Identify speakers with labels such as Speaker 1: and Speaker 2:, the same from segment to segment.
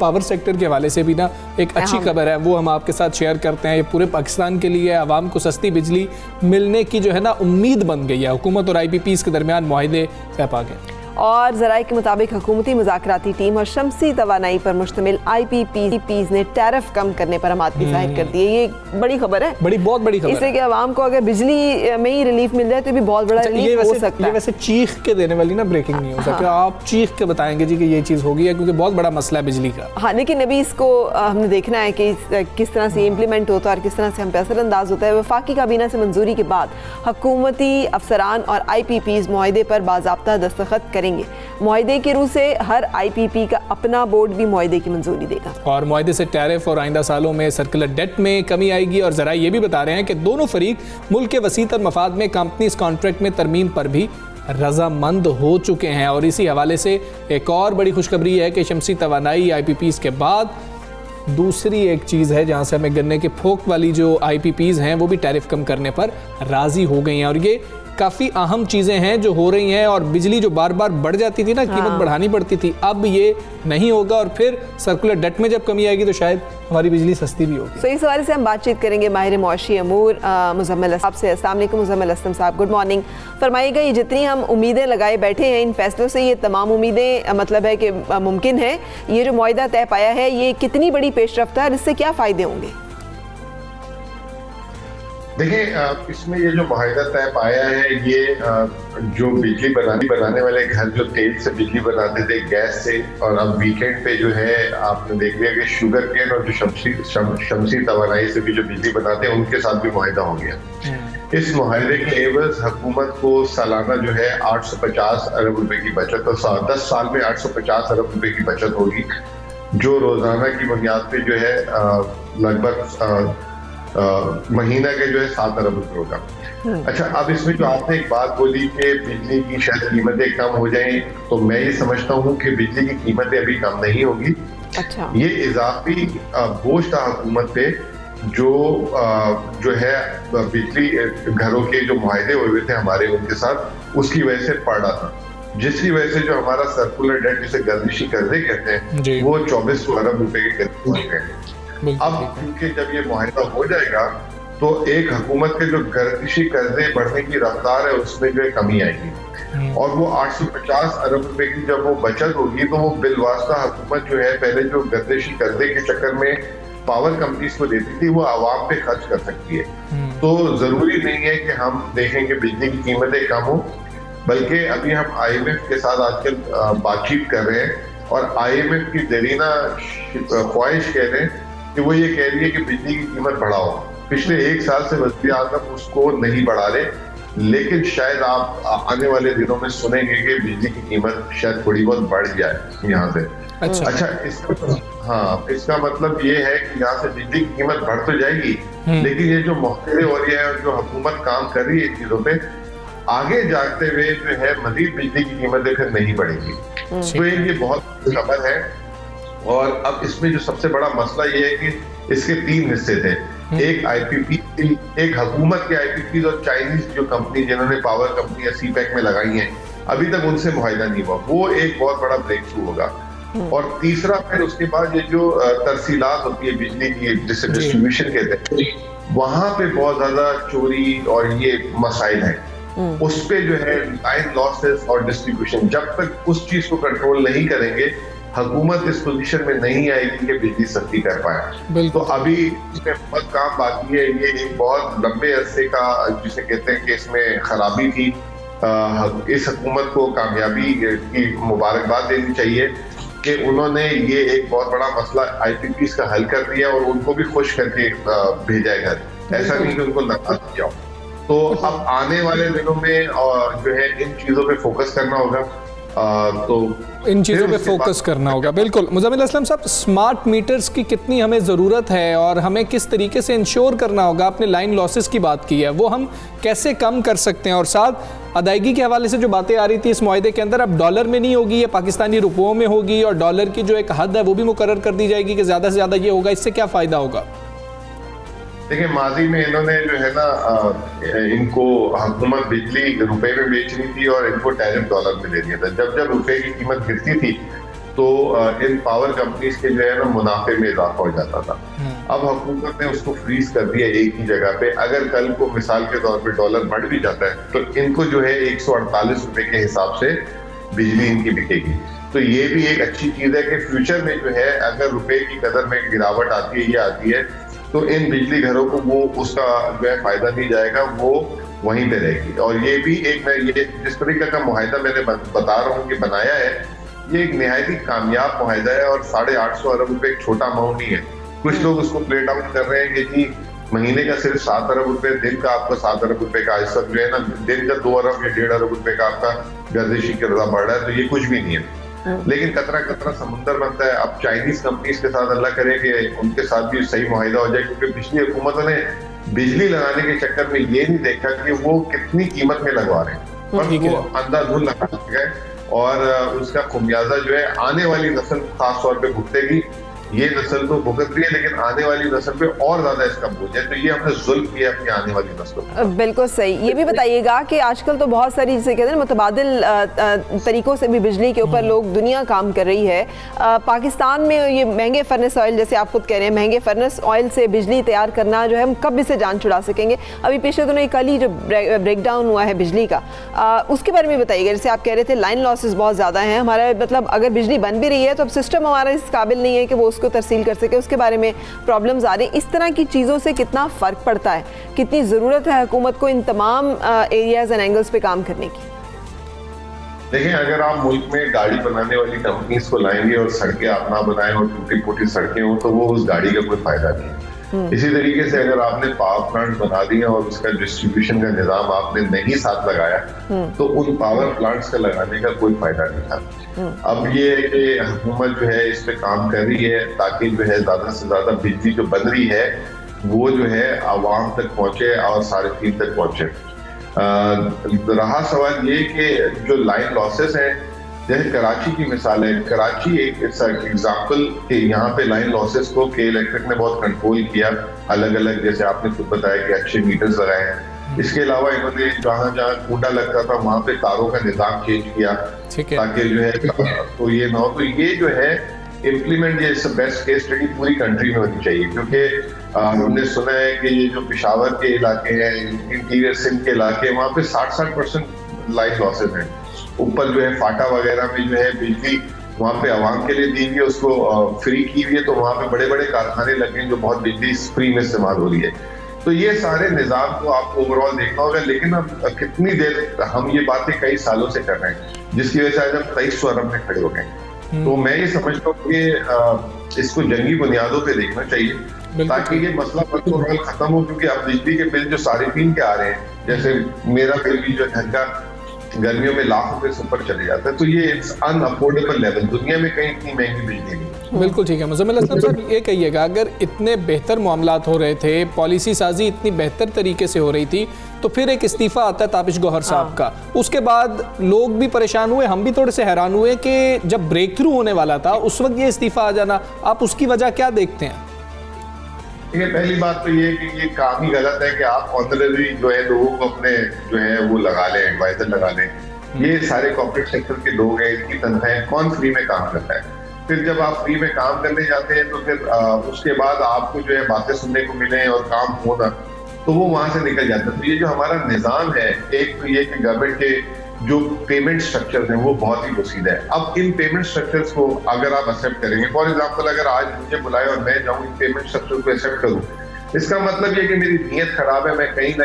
Speaker 1: Power sector के हवाले से भी ना एक अच्छी खबर है, वो हम आपके साथ शेयर करते हैं। ये पूरे पाकिस्तान के लिए आवाम को सस्ती बिजली मिलने की जो है ना उम्मीद बन गई है। हुकूमत और IPPs के दरमियान मुआहदे तय पा गए
Speaker 2: और ज़राए के मुताबिक हुकूमती मुज़ाकराती टीम और शमसी तवानाई पर मुश्तमिल IPPs ने टैरिफ कम करने पर आमादगी ज़ाहिर कर दी है। ये बड़ी खबर है,
Speaker 1: बहुत बड़ी खबर।
Speaker 2: इससे कि आवाम को अगर बिजली में ही रिलीफ मिल जाए तो भी बहुत बड़ा रिलीफ हो सकता है।
Speaker 1: ये वैसे चीख के देने वाली ना ब्रेकिंग न्यूज़ है कि आप चीख के बताएंगे जी कि ये चीज़ होगी है, क्योंकि बहुत बड़ा मसला है बिजली का।
Speaker 2: हाँ, लेकिन अभी इसको हमने देखना है कि किस तरह से इम्प्लीमेंट होता है और किस तरह से हम पे असरअंदाज होता है। वफाकी काबीना से मंजूरी के बाद हुकूमती अफसरान और IPPs मुआहदे पर बाज़ाब्ता दस्तखत करेंगे। मुआहदे की रूह से हर IPP का अपना बोर्ड भी मुआहदे की मंजूरी देगा
Speaker 1: और मुआहदे से टैरिफ और आइंदा सालों में सर्कुलर डेट में कमी आएगी। और ज़रा ये भी बता रहे हैं कि दोनों फरीक मुल्क के वसीतर मफाद में कंपनी इस कॉन्ट्रैक्ट में तरमीम पर भी रजामंद हो चुके हैं। और इसी हवाले से एक और बड़ी खुशखबरी है कि शमसी तवानाई IPPs के बाद दूसरी एक चीज़ है जहाँ से हमें गन्ने के फोक वाली जो IPPs हैं वो भी टैरिफ कम करने पर राज़ी हो गई हैं। और ये काफ़ी अहम चीज़ें हैं जो हो रही हैं। और बिजली जो बार बार बढ़ जाती थी ना, कीमत बढ़ानी पड़ती थी, अब ये नहीं होगा। और फिर सर्कुलर डेट में जब कमी आएगी तो शायद हमारी बिजली सस्ती भी होगी।
Speaker 2: तो इस हवाले से हम बातचीत करेंगे माहिर मुआशी अमूर मुज़म्मिल असलम से। अस्सलाम वालेकुम मुज़म्मिल असलम साहब, गुड मॉर्निंग। फरमाइएगा, ये जितनी हम उम्मीदें लगाए बैठे हैं इन फैसलों से, ये तमाम उम्मीदें मतलब है कि मुमकिन है ये जो मुआहदा तय पाया है ये कितनी बड़ी पेशरफ्त है और इससे क्या फ़ायदे होंगे?
Speaker 3: देखिए, इसमें ये जो मुआहदा तय पाया है, ये जो बिजली बनाने वाले घर जो तेल से बिजली बनाते थे, गैस से, और अब वीकेंड पे जो है आपने देख लिया कि शुगर केन और जो शमसी तवानाई से भी जो बिजली बनाते हैं उनके साथ भी मुआहदा हो गया। इस मुआहदे के एवज हुकूमत को सालाना जो है 850 अरब रुपए की बचत, और 10 साल में 850 अरब रुपए की बचत होगी, जो रोजाना की बुनियाद पे जो है लगभग महीना के जो है 7 अरब रुपए होगा। अच्छा, अब इसमें जो आपने एक बात बोली कि बिजली की शायद कीमतें कम हो जाएं, तो मैं ये समझता हूँ कि बिजली की कीमतें अभी कम नहीं होगी।
Speaker 2: अच्छा,
Speaker 3: ये इजाफी बोझ था हुकूमत पे जो है बिजली घरों के जो मुआहदे हुए थे हमारे उनके साथ, उसकी वजह से पड़ रहा था, जिसकी वजह से जो हमारा सर्कुलर डेट जिसे गर्दिशी कर्जे कहते हैं वो 2400 अरब रुपए के करीब पहुंच गए। अब क्योंकि जब ये मुआहदा हो जाएगा तो एक हुकूमत के जो गर्दिशी कर्जे बढ़ने की रफ्तार है उसमें जो है कमी आएगी, और वो 850 अरब रुपए की जब वो बचत होगी तो वो बिलवास्ता हुकूमत जो है पहले जो गर्दिशी कर्जे के चक्कर में पावर कंपनीज को देती थी वो आवाम पे खर्च कर सकती है। तो जरूरी नहीं है कि हम देखें कि बिजली की कीमतें कम हो, बल्कि अभी हम IMF के साथ आजकल बातचीत कर रहे हैं और IMF की देरीना ख्वाहिश कह रहे हैं कि वो ये कह रही है कि बिजली की कीमत बढ़ाओ। पिछले 1 साल से वज़ीर आज़म उसको नहीं बढ़ा रहे, लेकिन शायद आप आने वाले दिनों में सुनेंगे कि बिजली की कीमत शायद थोड़ी बहुत बढ़ जाए यहाँ से। अच्छा, इसका मतलब ये है कि यहाँ से बिजली की कीमत बढ़ तो जाएगी, लेकिन ये जो मुख्तलिफ हो रही है और जो हुकूमत काम कर रही है इन चीजों पे, आगे जाते हुए जो है मजीद बिजली की कीमतें फिर नहीं बढ़ेगी। तो ये बहुत खबर है। और अब इसमें जो सबसे बड़ा मसला ये है कि इसके 3 हिस्से थे, एक IPP, एक हुकूमत के IPPs और चाइनीज जो कंपनी जिन्होंने पावर कंपनी या CPEC में लगाई हैं, अभी तक उनसे मुआहदा नहीं हुआ, वो एक बहुत बड़ा ब्रेक थ्रू होगा। और तीसरा फिर उसके बाद ये जो तरसीलात होती है बिजली की जिसे डिस्ट्रीब्यूशन कहते हैं, वहां पे बहुत ज्यादा चोरी और ये मसाइल हैं, उस पे जो है लाइन लॉसेस और डिस्ट्रीब्यूशन, जब तक उस चीज को कंट्रोल नहीं करेंगे हुकूमत इस पोजीशन में नहीं आएगी कि बिजली सस्ती कर पाए। तो अभी इसमें बहुत काम बाकी है। ये एक बहुत लंबे अरसे का जिसे कहते हैं कि इसमें खराबी थी। इस हुकूमत को कामयाबी की मुबारकबाद देनी चाहिए कि उन्होंने ये एक बहुत बड़ा मसला IPPs का हल कर दिया और उनको भी खुश करके भेजा है घर, ऐसा नहीं कि उनको लगा दिया। तो अब आने वाले दिनों में जो है इन चीजों पे फोकस करना होगा। तो
Speaker 1: इन चीज़ों पे फोकस करना होगा। बिल्कुल मुज़म्मिल असलम साहब, स्मार्ट मीटर्स की कितनी हमें ज़रूरत है और हमें किस तरीके से इंश्योर करना होगा? आपने लाइन लॉसेस की बात की है, वो हम कैसे कम कर सकते हैं? और साथ अदायगी के हवाले से जो बातें आ रही थी इस मुआहदे के अंदर, अब डॉलर में नहीं होगी, ये पाकिस्तानी रुपयों में होगी, और डॉलर की जो एक हद है वो भी मुकर्रर कर दी जाएगी कि ज़्यादा से ज़्यादा ये होगा। इससे क्या फ़ायदा होगा?
Speaker 3: देखिए, माजी में इन्होंने जो है ना इनको हुकूमत बिजली रुपए में बेच रही थी और इनको टैरिफ डॉलर में दे दिया था। जब जब रुपए की कीमत गिरती थी तो तो इन पावर कंपनीज के जो है ना मुनाफे में इजाफा हो जाता था। अब हुकूमत ने उसको फ्रीज कर दिया एक ही जगह पे। अगर कल को मिसाल के तौर पे डॉलर बढ़ भी जाता है तो इनको जो है 148 रुपए के हिसाब से बिजली इनकी बिकेगी। तो ये भी एक अच्छी चीज है कि फ्यूचर में जो है अगर रुपए की कदर में गिरावट आती है या आती है तो इन बिजली घरों को वो उसका जो है फायदा नहीं जाएगा, वो वहीं पे रहेगी। और ये भी एक मैं ये जिस तरीके का मुआहिदा मैंने बता रहा हूँ कि बनाया है, ये एक निहायत ही कामयाब मुआहिदा है। और 850 अरब रुपए एक छोटा अमाउंट नहीं है। कुछ लोग उसको प्लेट आउट कर रहे हैं कि जी महीने का सिर्फ 7 अरब रुपए, दिन का आपका 7 अरब रुपए का, इस सब जो है ना दिन का 2 अरब या 1.5 अरब रुपए का आपका गर्दिशी किरदा बढ़ रहा है। तो ये कुछ भी नहीं है, लेकिन कतरा कतरा समुंदर बनता है। अब चाइनीज कंपनीज के साथ अल्लाह करे कि उनके साथ भी सही मुआहिदा हो जाए, क्योंकि पिछली हुकूमतों ने बिजली लगाने के चक्कर में ये नहीं देखा कि वो कितनी कीमत में लगवा रहे हैं, बस वो अंधाधुंध लगा गए और उसका खुमियाजा जो है आने वाली नस्ल खास तौर पे भुगतेगी। ये नस्ल तो भुगत रही है, लेकिन आने वाली नस्ल पे और ज्यादा इसका बोझ है। तो ये हमने जुल्म किया अपनी आने वाली नस्लों पर।
Speaker 2: बिल्कुल सही। ये भी बताइएगा कि आजकल तो बहुत सारी जिसे कहते हैं मुतबादिल तरीकों से भी बिजली के ऊपर लोग दुनिया काम कर रही है। पाकिस्तान में ये महंगे फर्नेस ऑयल, जैसे आप खुद कह रहे हैं, महंगे फर्नेस ऑयल से बिजली तैयार करना जो है हम कब इससे जान छुड़ा सकेंगे। अभी पिछले दिनों कल ही जो ब्रेकडाउन हुआ है बिजली का, उसके बारे में बताइएगा। जैसे आप कह रहे थे लाइन लॉसेस बहुत ज़्यादा हैं हमारा, मतलब अगर बिजली बन भी रही है तो अब सिस्टम हमारा इस काबिल नहीं है कि वो को तरसील कर सके, उसके बारे में प्रॉब्लम्स आ रही हैं। इस तरह की चीज़ों से कितना फ़र्क पड़ता है, कितनी ज़रूरत है हुकूमत को इन तमाम एरियाज़ एंड एंगल्स पे काम करने की।
Speaker 3: देखिए, अगर आप मुल्क में गाड़ी बनाने वाली कंपनीज को लाएंगे और सड़कें आप ना बनाएं और टूटी फूटी सड़कें हो तो वो उस गाड़ी का कोई फायदा नहीं है। इसी तरीके से अगर आपने पावर प्लांट बना दिया और उसका डिस्ट्रीब्यूशन का निजाम आपने नहीं साथ लगाया तो उन पावर प्लांट्स का लगाने का कोई फायदा नहीं था। अब ये है कि हुकूमत जो है इस पे काम कर रही है ताकि जो है ज्यादा से ज्यादा बिजली जो बन रही है वो जो है आवाम तक पहुंचे और सार्फिन तक पहुंचे। रहा सवाल ये कि जो लाइन लॉसेस हैं, जैसे कराची की मिसाल है, कराची एक एग्जाम्पल कि यहाँ पे लाइन लॉसेस को के इलेक्ट्रिक ने बहुत कंट्रोल किया, अलग अलग, जैसे आपने खुद बताया कि अच्छे मीटर्स लगाए हैं। इसके अलावा इन्होंने जहाँ जहाँ कूड़ा लगता था वहां पे तारों का निजाम चेंज किया ताकि जो है तो ये ना हो। तो ये जो है इम्प्लीमेंट, ये बेस्ट केस स्टडी पूरी कंट्री में होनी चाहिए, क्योंकि हमने सुना है कि ये जो पेशावर के इलाके हैं, इंटीरियर सिंध के इलाके, वहाँ पे 60% लाइन लॉसेज हैं। ऊपर जो है फाटा वगैरह में जो है बिजली वहाँ पे आवाम के लिए दी हुई है, उसको फ्री की हुई है, तो वहाँ पे बड़े बड़े कारखाने लगे हैं जो बहुत बिजली फ्री में इस्तेमाल हो रही है। तो ये सारे निजाम को आपको ओवरऑल देखना होगा। लेकिन अब कितनी देर हम ये बातें कई सालों से कर रहे हैं, जिसकी वजह से आज हम 2300 अरब में खड़े हो गए। तो मैं ये समझता हूँ कि इसको जंगी बुनियादों पे देखना चाहिए ताकि ये मसला ओवरऑल खत्म हो, क्योंकि अब बिजली के बिल जो सारिफीन के आ रहे हैं, जैसे मेरा बिल भी जो घर का गर्मियों में लाख रुपए से ऊपर चले जाता है, तो ये अनअफोर्डेबल लेवल, दुनिया में कहीं इतनी महंगी बिजली नहीं।
Speaker 1: बिल्कुल ठीक है। मुज़म्मिल असलम साहब, ये कहिएगा, अगर इतने बेहतर मामलात हो रहे थे, पॉलिसी साजी इतनी बेहतर तरीके से हो रही थी, तो फिर एक इस्तीफ़ा आता है ताबिश गौहर साहब का, उसके बाद लोग भी परेशान हुए, हम भी थोड़े से हैरान हुए कि जब ब्रेक थ्रू होने वाला था उस वक्त ये इस्तीफ़ा आ जाना, आप उसकी वजह क्या देखते हैं?
Speaker 3: देखिए, पहली बात तो ये कि ये काम ही गलत है कि आप ऑनररी जो है लोगों को अपने जो है वो लगा लें, एडवाइजर लगा लें। ये सारे कॉर्पोरेट सेक्टर के लोग हैं, इनकी तनख्वाहें, कौन फ्री में काम करता है? फिर जब आप फ्री में काम करने जाते हैं तो फिर उसके बाद आपको जो है बातें सुनने को मिले और काम होना, तो वो वहां से निकल जाता है। तो ये जो हमारा निजाम है, एक तो ये कि गवर्नमेंट के जो पेमेंट स्ट्रक्चर्स हैं वो बहुत ही वसीला है। अब इन पेमेंट स्ट्रक्चर्स को अगर आप एक्सेप्ट करेंगे, फॉर एग्जांपल अगर आज मुझे बुलाए और मैं जाऊं इन पेमेंट स्ट्रक्चर को एक्सेप्ट करूं, इसका मतलब ये कि मेरी नीयत खराब है, मैं कहीं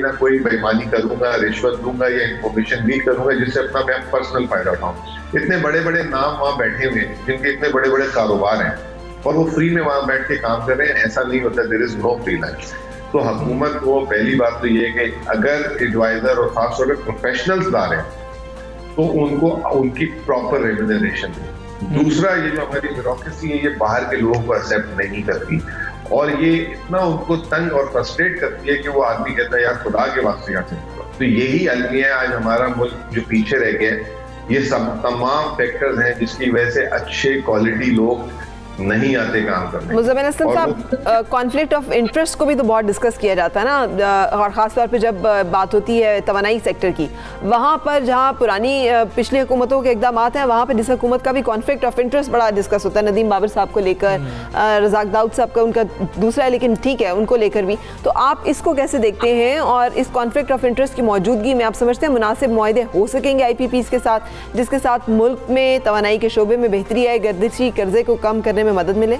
Speaker 3: ना कोई बेईमानी करूंगा, रिश्वत दूंगा या इंफॉर्मेशन लीक करूंगा जिससे अपना मैं पर्सनल फायदा उठाऊं। इतने बड़े बड़े नाम वहाँ बैठे हुए हैं जिनके इतने बड़े बड़े कारोबार हैं और वो फ्री में वहाँ बैठ के काम कर रहे हैं। ऐसा नहीं होता, there is no free lunch. तो हुकूमत को पहली बात तो ये कि अगर एडवाइजर और खासतौर पर प्रोफेशनल्स ला रहे हैं तो उनको उनकी प्रॉपर रेम्यूनरेशन दें। दूसरा, ये जो हमारी ब्यूरोक्रेसी है ये बाहर के लोगों को एक्सेप्ट नहीं करती और ये इतना उनको तंग और फ्रस्ट्रेट करती है कि वो आदमी कहता है यार खुदा के वास्ते यहाँ से निकलो। तो यही अलमिया है आज हमारा मुल्क जो पीछे रह गया है। ये सब तमाम फैक्टर्स हैं जिसकी वजह से अच्छे क्वालिटी लोग नहीं आते काम करने।
Speaker 2: मुज़म्मिल असलम साहब, कॉन्फ्लिक्ट ऑफ इंटरेस्ट को भी तो बहुत डिस्कस किया जाता है ना, और ख़ास तौर पे जब बात होती है तवानाई सेक्टर की, वहाँ पर जहाँ पुरानी पिछली हुकूमतों के इकदाम हैं वहाँ पर इस हुकूमत का भी कॉन्फ्लिक्ट ऑफ इंटरेस्ट बड़ा डिस्कस होता है। नदीम बाबर साहब को लेकर, रज़ाक दाऊद साहब का उनका दूसरा है लेकिन ठीक है, उनको लेकर भी। तो आप इसको कैसे देखते हैं, और इस कॉन्फ्लिक्ट ऑफ इंटरेस्ट की मौजूदगी में आप समझते हैं मुनासिब मुआहदे हो सकेंगे IPPs के साथ, जिसके साथ मुल्क में तवानाई के शोबे में बेहतरी आए, गर्दिशी कर्जे को कम करने में मदद मिले?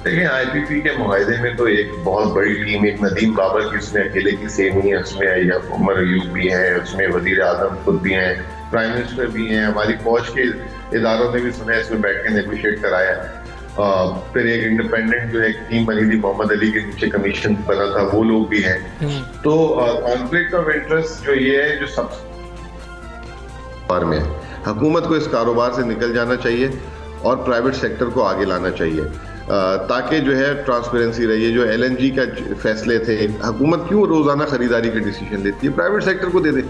Speaker 3: देखिए, IPP के मुआहदे में तो एक बहुत बड़ी टीम, एक नदीम बाबर की उसमें अकेले की सेम नहीं है, उसमें उमर अयूब भी हैं, उसमें वजीर आजम खुद भी हैं, प्राइम मिनिस्टर भी हैं, हमारी फौज के इदारों ने भी सुना है इसमें बैठ के नेगोशिएट कराया। फिर एक इंडिपेंडेंट जो एक टीम बनी थी, मोहम्मद अली के नीचे कमीशन बना था, वो लोग भी हैं। तो कॉन्फ्लिक्ट ऑफ इंटरेस्ट जो ये है, जो सब में हुकूमत को इस कारोबार से निकल जाना चाहिए और प्राइवेट सेक्टर को आगे लाना चाहिए, ताकि जो है ट्रांसपेरेंसी रही। जो LNG का फैसले थे, हुकूमत क्यों रोजाना खरीदारी के डिसीजन लेती है, प्राइवेट सेक्टर को दे दे,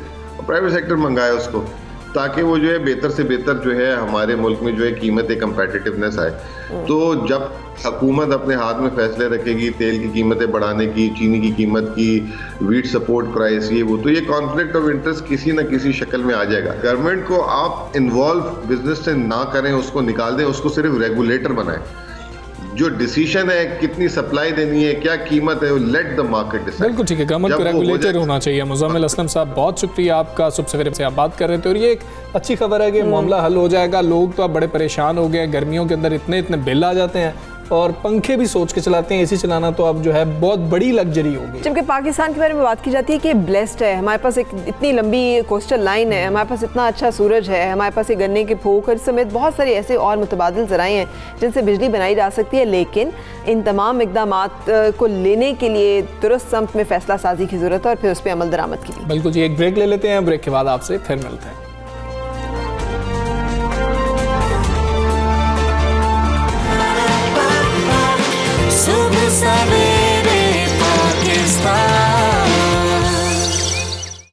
Speaker 3: प्राइवेट सेक्टर मंगाए उसको, ताकि वो जो है बेहतर से बेहतर जो है हमारे मुल्क में जो है कीमत कंपेटिटिवनेस आए। तो जब हुकूमत अपने हाथ में फैसले रखेगी तेल की कीमतें बढ़ाने की, चीनी की कीमत की, वीट सपोर्ट प्राइस, ये वो, तो ये कॉन्फ्लिक्ट ऑफ इंटरेस्ट किसी न किसी शक्ल में आ जाएगा। गवर्नमेंट को आप इन्वॉल्व बिजनेस से ना करें, उसको निकाल दें, उसको सिर्फ रेगुलेटर बनाएं। जो डिसीजन है कितनी सप्लाई देनी है, क्या कीमत है, लेट द मार्केट डिसाइड।
Speaker 1: बिल्कुल ठीक है, गवर्नमेंट को रेगुलेटर होना चाहिए। मुज़म्मिल असलम साहब, बहुत शुक्रिया आपका, सुबह सवेरे से आप बात कर रहे थे, और ये एक अच्छी खबर है कि मामला हल हो जाएगा। लोग तो अब बड़े परेशान हो गए, गर्मियों के अंदर इतने इतने बिल आ जाते हैं, और पंखे भी सोच के चलाते हैं, AC चलाना तो अब जो है बहुत बड़ी लग्जरी हो गई।
Speaker 2: जबकि पाकिस्तान के बारे में बात की जाती है कि ब्लेस्ड है, हमारे पास एक इतनी लंबी कोस्टल लाइन है, हमारे पास इतना अच्छा सूरज है, हमारे पास एक गन्ने के फोक समेत बहुत सारे ऐसे और मुतबादिल ज़राए हैं जिनसे बिजली बनाई जा सकती है। लेकिन इन तमाम इक़दामात को लेने के लिए दुरुस्त सम्त में फ़ैसला साजी की ज़रूरत है और फिर उस पर अमल दरामद की।
Speaker 1: बिल्कुल जी, एक ब्रेक ले लेते हैं, ब्रेक के बाद आपसे फिर मिलते हैं।